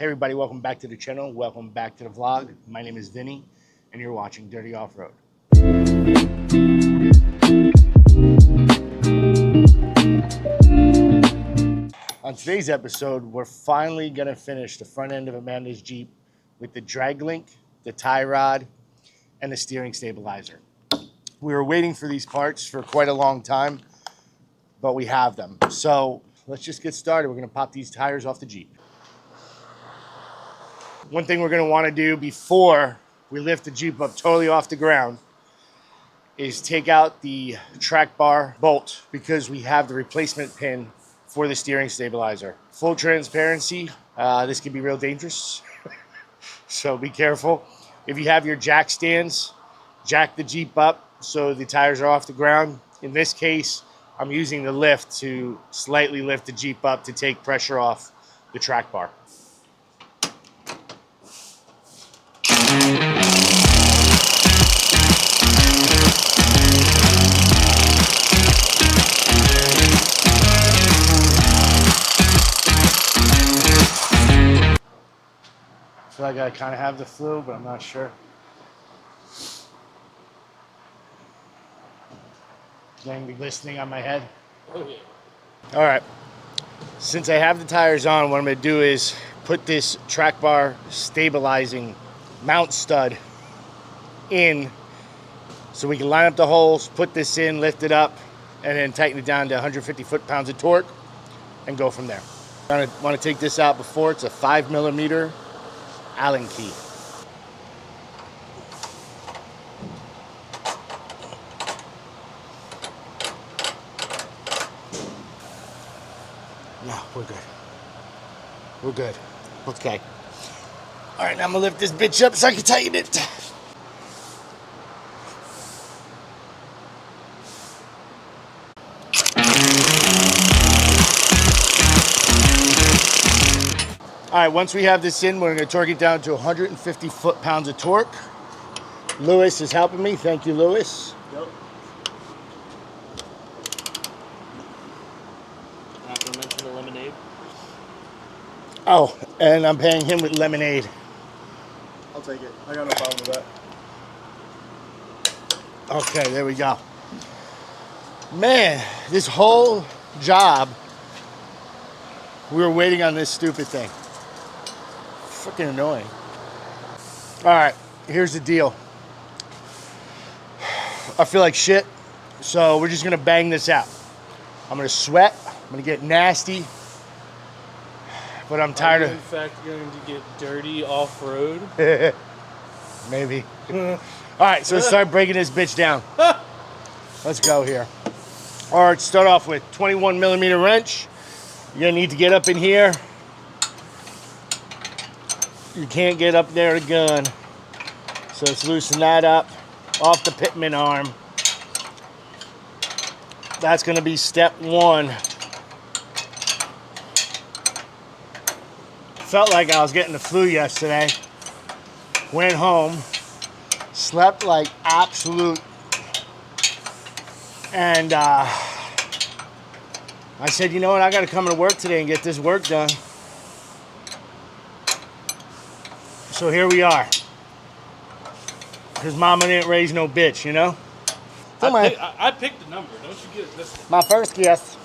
Hey everybody, welcome back to the channel. Welcome back to the vlog. My name is Vinny and you're watching Dirty Offroad. On today's episode, we're finally gonna finish the front end of Amanda's Jeep with the drag link, the tie rod, and the steering stabilizer. We were waiting for these parts for quite a long time, but we have them. So let's just get started. We're gonna pop these tires off the Jeep. One thing we're gonna wanna do before we lift the Jeep up totally off the ground is take out the track bar bolt because we have the replacement pin for the steering stabilizer. Full transparency, this can be real dangerous, so be careful. If you have your jack stands, jack the Jeep up so the tires are off the ground. In this case, I'm using the lift to slightly lift the Jeep up to take pressure off the track bar. I feel like I kind of have the flu, but I'm not sure. Getting the glistening on my head. Oh, yeah. All right. Since I have the tires on, what I'm going to do is put this track bar stabilizing mount stud in so we can line up the holes, put this in, lift it up, and then tighten it down to 150 foot-pounds of torque and go from there. I want to take this out before. It's a 5mm Allen key. No, we're good. We're good. Okay. All right, now I'm gonna lift this bitch up so I can tighten it. All right, once we have this in, we're gonna torque it down to 150 foot-pounds of torque. Lewis is helping me. Thank you, Lewis. Yep. Not gonna mention the lemonade. Oh, and I'm paying him with lemonade. I'll take it. I got no problem with that. Okay, there we go. Man, this whole job, we were waiting on this stupid thing. Freaking annoying. All right, here's the deal. I feel like shit, so we're just gonna bang this out. I'm gonna sweat, I'm gonna get nasty, but I'm tired Are you in fact going to get dirty off-road? Maybe. All right, so let's start breaking this bitch down. Let's go here. All right, start off with 21mm wrench. You're gonna need to get up in here. You can't get up there to gun. So let's loosen that up off the pitman arm. That's gonna be step one. Felt like I was getting the flu yesterday. Went home, slept like absolute, and I said, you know what, I gotta come to work today and get this work done. So here we are. Because mama didn't raise no bitch, you know? I picked the number. Don't you get this one? My first guess.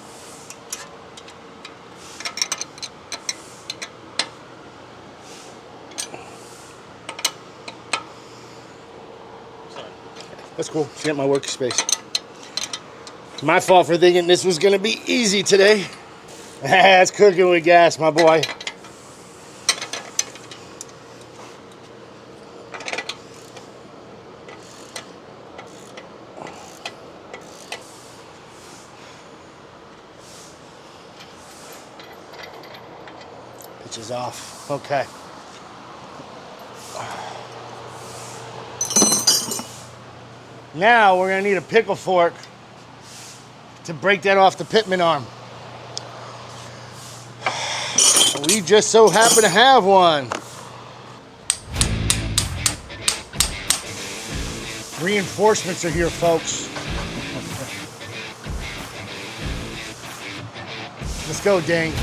Sorry. That's cool. Get my workspace. My fault for thinking this was gonna be easy today. That's cooking with gas, my boy. Pitch is off. Okay. Now we're gonna need a pickle fork to break that off the pitman arm. We just so happen to have one. Reinforcements are here, folks. Let's go, Ding.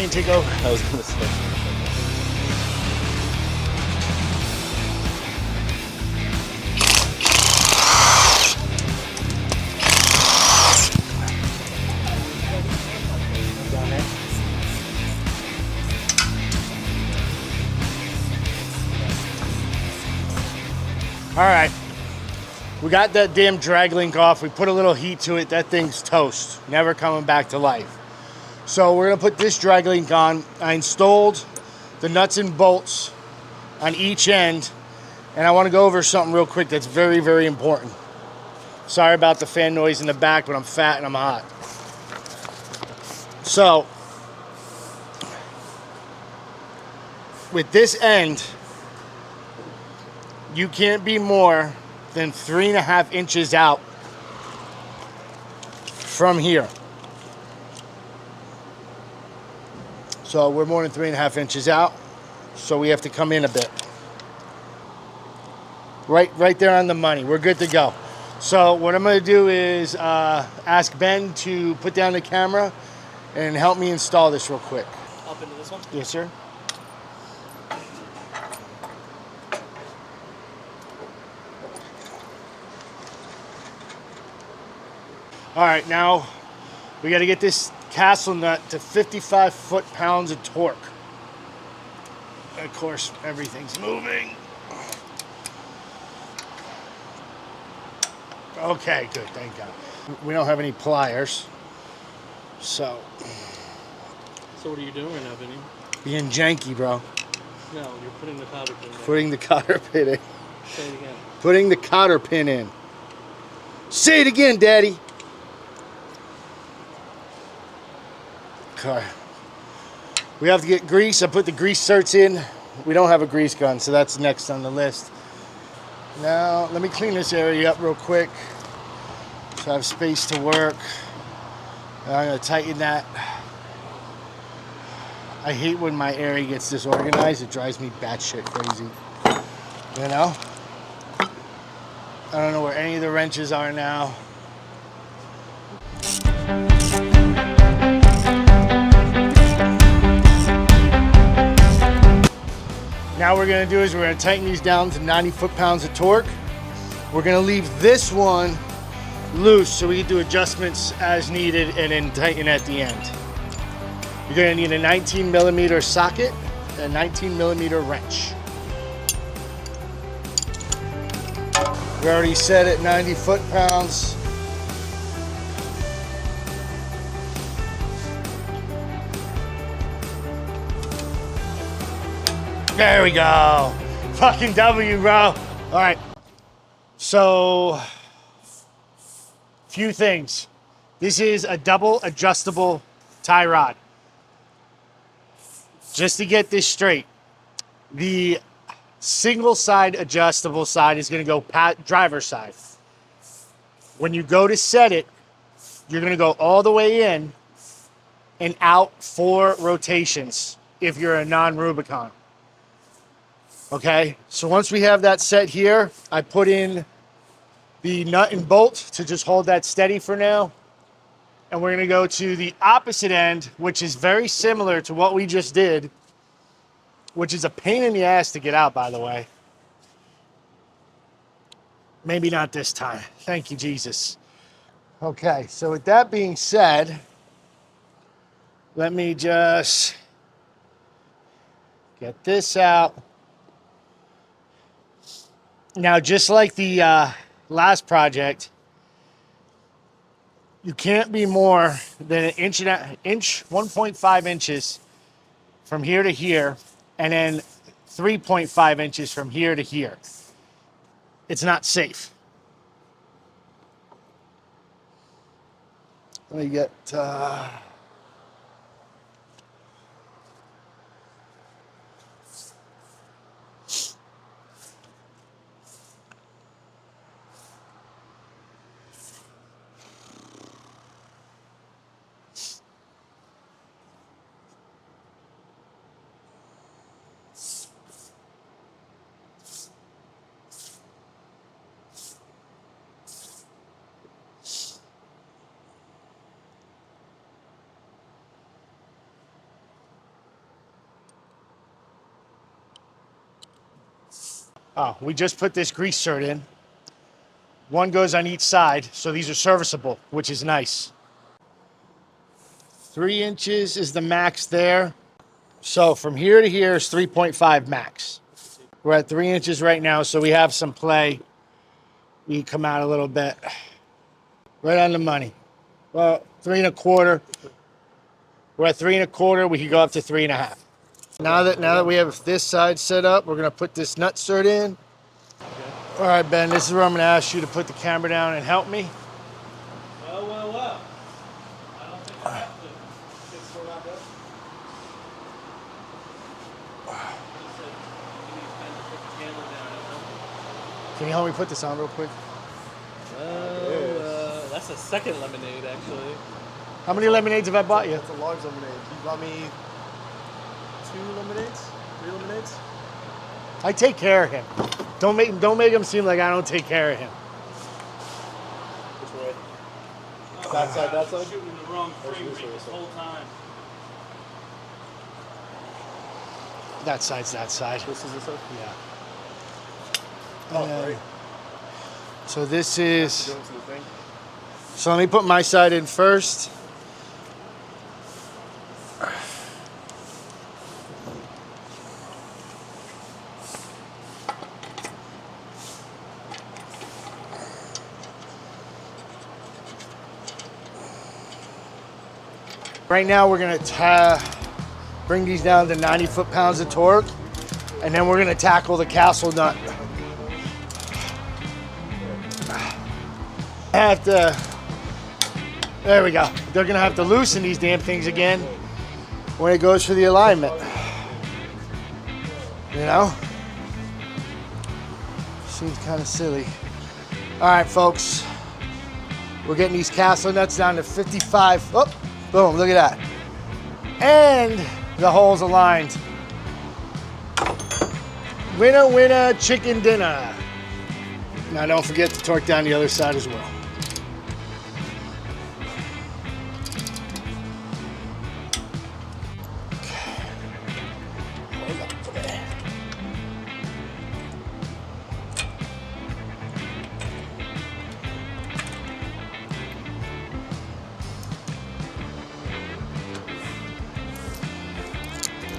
can take over. I was gonna say. All right, we got that damn drag link off. We put a little heat to it. That thing's toast, never coming back to life. So we're gonna put this drag link on. I installed the nuts and bolts on each end, and I wanna go over something real quick that's very, very important. Sorry about the fan noise in the back, but I'm fat and I'm hot. So, with this end, you can't be more than 3.5 inches out from here. So we're more than 3.5 inches out, so we have to come in a bit. Right there on the money. We're good to go. So what I'm gonna do is ask Ben to put down the camera and help me install this real quick. Up into this one? Yes, sir. All right, now we got to get this castle nut to 55 foot-pounds of torque. And of course, everything's moving. Okay, good, thank God. We don't have any pliers, so So what are you doing right now, Vinny? being janky, bro. No, you're putting the powder pin there. Putting the cotter pin in. Say it again. Putting the cotter pin in. Say it again, Daddy. Okay. We have to get grease. I put the grease certs in. We don't have a grease gun, so that's next on the list. Now, let me clean this area up real quick so I have space to work. And I'm going to tighten that. I hate when my area gets disorganized. It drives me batshit crazy. You know? I don't know where any of the wrenches are now. Now what we're gonna do is we're gonna tighten these down to 90 foot-pounds of torque. We're gonna leave this one loose so we can do adjustments as needed and then tighten at the end. You're gonna need a 19mm socket and a 19mm wrench. We already set it 90 foot-pounds. There we go. Fucking W, bro. All right. So, few things. This is a double adjustable tie rod. Just to get this straight, the single side adjustable side is going to go driver's side. When you go to set it, you're going to go all the way in and out 4 rotations if you're a non-Rubicon. Okay, so once we have that set here, I put in the nut and bolt to just hold that steady for now. And we're gonna go to the opposite end, which is very similar to what we just did, which is a pain in the ass to get out, by the way. Maybe not this time. Thank you, Jesus. Okay, so with that being said, let me just get this out. Now, just like the last project, you can't be more than an inch, 1.5 inches from here to here, and then 3.5 inches from here to here. It's not safe. Let me get... Oh, we just put this grease cert in. One goes on each side, so these are serviceable, which is nice. 3 inches is the max there. So from here to here is 3.5 max. We're at 3 inches right now, so we have some play. We come out a little bit. Right on the money. Well, 3 1/4. We're at 3 1/4. We could go up to 3 1/2. Now that we have this side set up, we're gonna put this nut cert in. All right, Ben, this is where I'm going to ask you to put the camera down and help me. Well. I don't think I have to. It's still not done. He said you need time to put the camera down and help me. Can you help me put this on real quick? That's a second lemonade, actually. How many lemonades have I bought you? That's a large lemonade. You bought me 2 lemonades? 3 lemonades? I take care of him. Don't make him seem like I don't take care of him. Which way? Oh, That side, that I'm side? shooting the wrong Or frame this rate way, this this whole time. That side's that side. This is this side? Yeah. Oh, And, great. So this is. Doing to the thing. So let me put my side in first. Right now we're going to bring these down to 90 foot-pounds of torque, and then we're going to tackle the castle nut. There we go. They're going to have to loosen these damn things again when it goes for the alignment. You know? Seems kind of silly. All right, folks. We're getting these castle nuts down to 55. Oh, boom, look at that. And the holes aligned. Winner, winner, chicken dinner. Now don't forget to torque down the other side as well.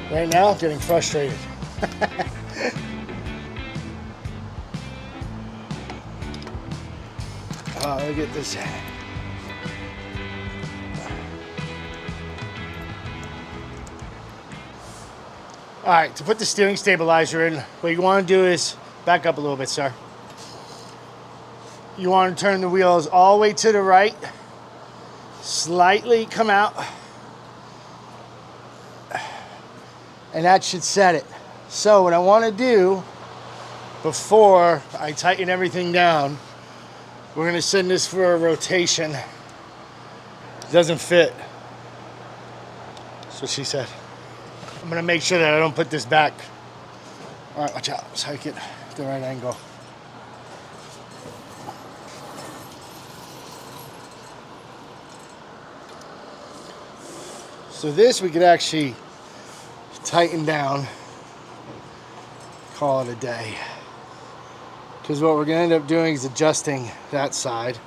Right now, I'm getting frustrated. Oh, look at this. All right, to put the steering stabilizer in, what you want to do is back up a little bit, sir. You want to turn the wheels all the way to the right, slightly come out, and that should set it. So what I want to do before I tighten everything down, we're going to send this for a rotation. It doesn't fit. That's what she said. I'm going to make sure that I don't put this back. All right, watch out so I get the right angle. So this we could actually tighten down, call it a day. Because what we're going to end up doing is adjusting that side.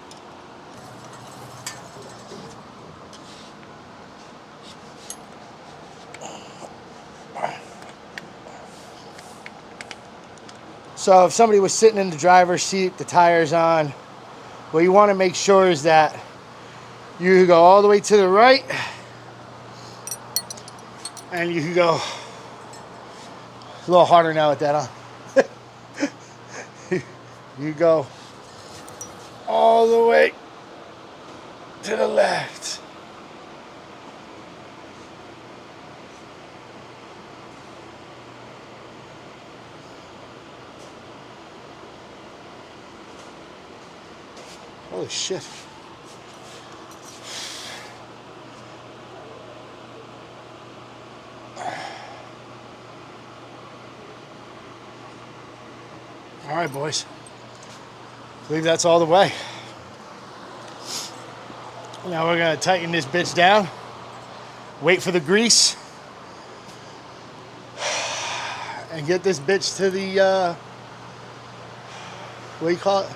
So if somebody was sitting in the driver's seat, the tire's on, what you want to make sure is that you go all the way to the right, and you can go a little harder now with that on. You go all the way to the left. Holy shit. All right, boys. I believe that's all the way. Now we're going to tighten this bitch down. Wait for the grease. And get this bitch to What do you call it?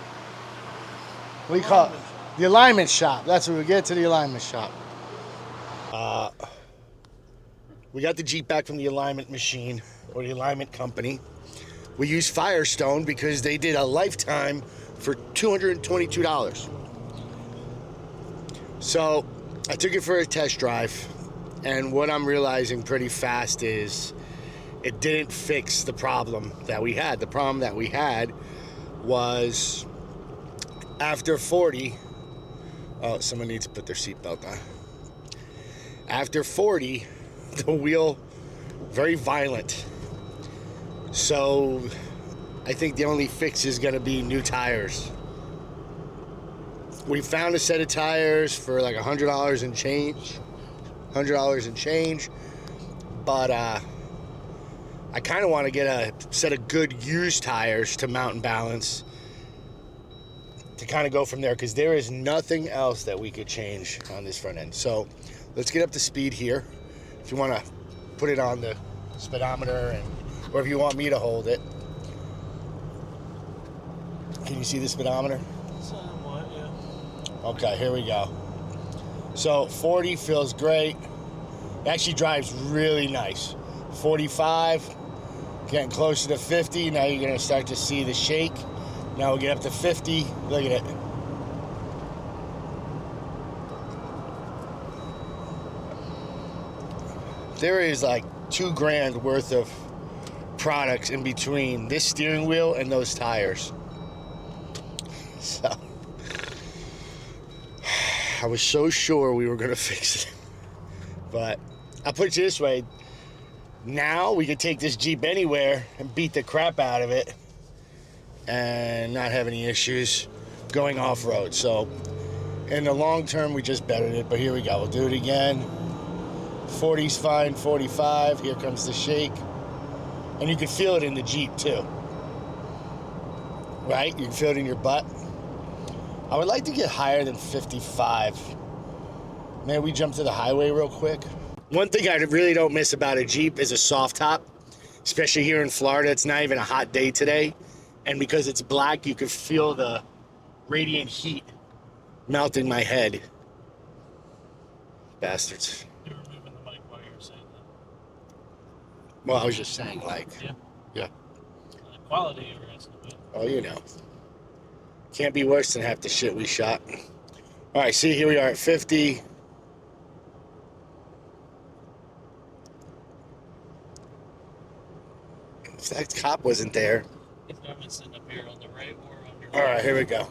What do you call it? The alignment shop. That's what we get to, the alignment shop. We got the Jeep back from the alignment machine, or the alignment company. We used Firestone because they did a lifetime for $222. So I took it for a test drive, and what I'm realizing pretty fast is it didn't fix the problem that we had. The problem that we had was after 40, oh, someone needs to put their seatbelt on. After 40, the wheel, very violent. So I think the only fix is gonna be new tires. We found a set of tires for like $100 and change. But I kind of want to get a set of good used tires to mount and balance to kind of go from there, because there is nothing else that we could change on this front end. So let's get up to speed here. If you want to put it on the speedometer, or if you want me to hold it. Can you see the speedometer? Somewhat, yeah. Okay, here we go. So 40 feels great. It actually drives really nice. 45, getting closer to 50. Now you're gonna start to see the shake. Now we'll get up to 50. Look at it. There is like $2,000 worth of products in between this steering wheel and those tires. So I was so sure we were gonna fix it. But I'll put it this way. Now we can take this Jeep anywhere and beat the crap out of it and not have any issues going off-road. So in the long term, we just bettered it. But here we go. We'll do it again. 40's fine, 45. Here comes the shake. And you can feel it in the Jeep too. Right? You can feel it in your butt. I would like to get higher than 55. Man, we jump to the highway real quick. One thing I really don't miss about a Jeep is a soft top, especially here in Florida. It's not even a hot day today. And because it's black, you can feel the radiant heat melting my head. Bastards. You were moving the mic while you were saying that. Well, I was just saying, like, yeah. Quality you were asking about. Oh, you know. Can't be worse than half the shit we shot. All right, see, here we are at 50. If that cop wasn't there. If I'm sitting up here on the right or on your All right, here we go.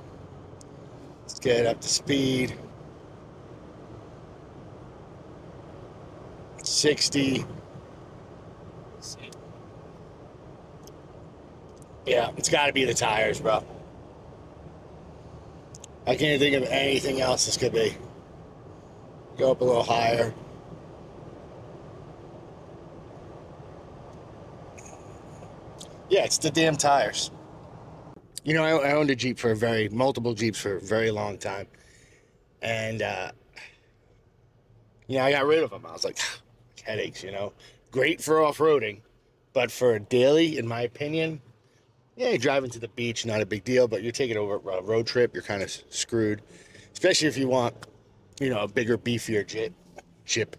Let's get up to speed. 60. See. Yeah, it's got to be the tires, bro. I can't think of anything else this could be. Go up a little higher. Yeah, it's the damn tires. You know, I owned a Jeep for multiple Jeeps for a very long time. And, you know, I got rid of them. I was like, headaches, you know. Great for off-roading, but for a daily, in my opinion, yeah, you're driving to the beach, not a big deal, but you're taking over a road trip, you're kind of screwed. Especially if you want, you know, a bigger, beefier Jeep.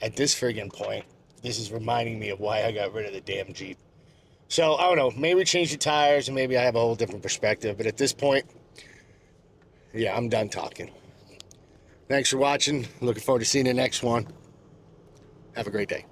At this friggin' point, this is reminding me of why I got rid of the damn Jeep. So, I don't know, maybe change the tires and maybe I have a whole different perspective. But at this point, yeah, I'm done talking. Thanks for watching. Looking forward to seeing the next one. Have a great day.